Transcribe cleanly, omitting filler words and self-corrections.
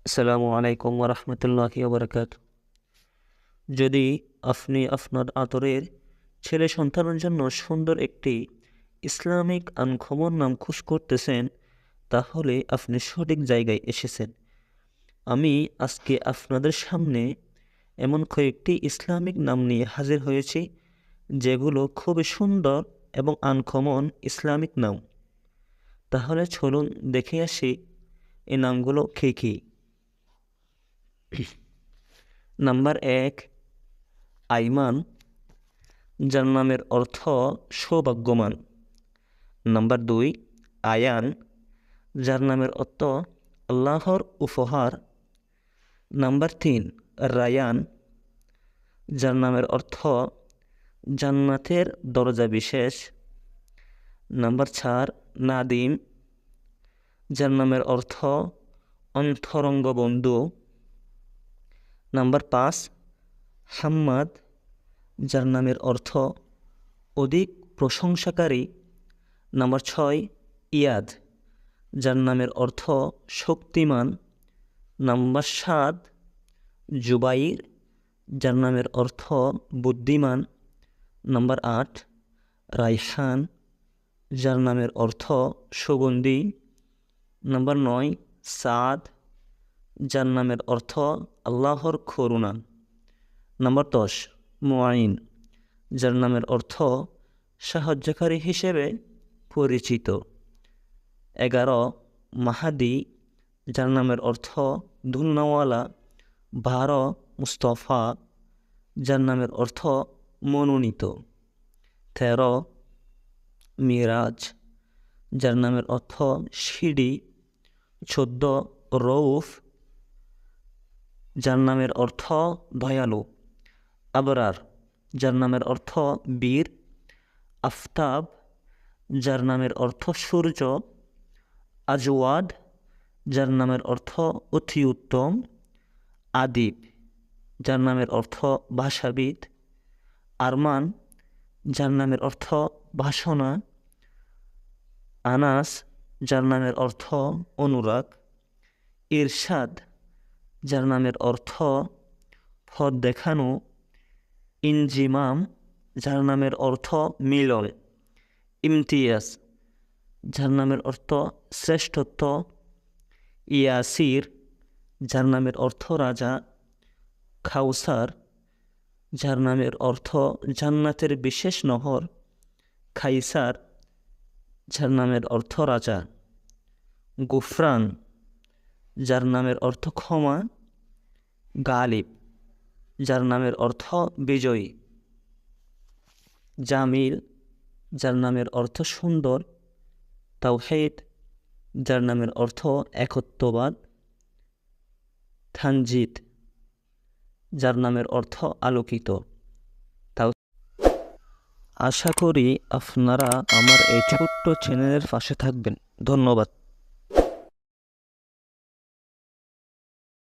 আসসালামু আলাইকুম ওরহমতুল্লাহি ওবরাকাতুহ। যদি আপনি আপনার আদরের ছেলে সন্তানের জন্য সুন্দর একটি ইসলামিক আনকমন নাম খোঁজ করতেছেন, তাহলে আপনি সঠিক জায়গায় এসেছেন। আমি আজকে আপনাদের সামনে এমন কয়েকটি ইসলামিক নাম নিয়ে হাজির হয়েছি, যেগুলো খুবই সুন্দর এবং আনকমন ইসলামিক নাম। তাহলে চলুন দেখে আসি এই নামগুলো কী কী। নাম্বার 1, আইমান, যার নামের অর্থ সৌভাগ্যমান। নাম্বার 2, আয়ান, যার নামের অর্থ আল্লাহর উপহার। নাম্বার 3, রায়ান, যার নামের অর্থ জান্নাতের দরজা বিশেষ। নাম্বার 4, নাদিম, যার নামের অর্থ অন্তরঙ্গ বন্ধু। নাম্বার 5, হাম্মাদ, যার নামের অর্থ অধিক প্রশংসাকারী। নাম্বার 6, ইয়াদ, যার নামের অর্থ শক্তিমান। নাম্বার 7, জুবাইর, যার নামের অর্থ বুদ্ধিমান। নাম্বার 8, রাইহান, যার নামের অর্থ সুগন্ধি। নাম্বার 9, সাদ, যার নামের অর্থ আল্লাহর করুণা। নাম্বার 10, মুআইন, যার নামের অর্থ সাহায্যকারী হিসেবে পরিচিত। 11, মাহাদি, যার নামের অর্থ ধুলনাওয়ালা। 12, মুস্তফা, যার নামের অর্থ মনোনীত। 13, মিরাজ, যার নামের অর্থ সিঁড়ি। 14, রৌফ, যার নামের অর্থ দয়ালু। আবরার, যার নামের অর্থ বীর। আফতাব, যার নামের অর্থ সূর্য। আজওয়াদ, যার নামের অর্থ অতি উত্তম। আদিব, যার নামের অর্থ ভাষাবিদ। আরমান, যার নামের অর্থ বাসনা। আনাস, যার নামের অর্থ অনুরাগ। ইরশাদ, যার নামের অর্থ পথ দেখানো। ইনজিমাম, যার নামের অর্থ মিলন। ইমতিয়াজ, যার নামের অর্থ শ্রেষ্ঠত্ব। ইয়াসির, যার নামের অর্থ রাজা। খাউসার, যার নামের অর্থ জান্নাতের বিশেষ নহর। খাইসার, যার নামের অর্থ রাজা। গুফরান, যার নামের অর্থ ক্ষমা। গালিব, যার নামের অর্থ বিজয়ী। জামিল, যার নামের অর্থ সুন্দর। তাওহীদ, যার নামের অর্থ একত্ববাদ। থানজিদ, যার নামের অর্থ আলোকিত। তাও আশা করি আপনারা আমার এই ছোট্ট চ্যানেলের পাশে থাকবেন। ধন্যবাদ।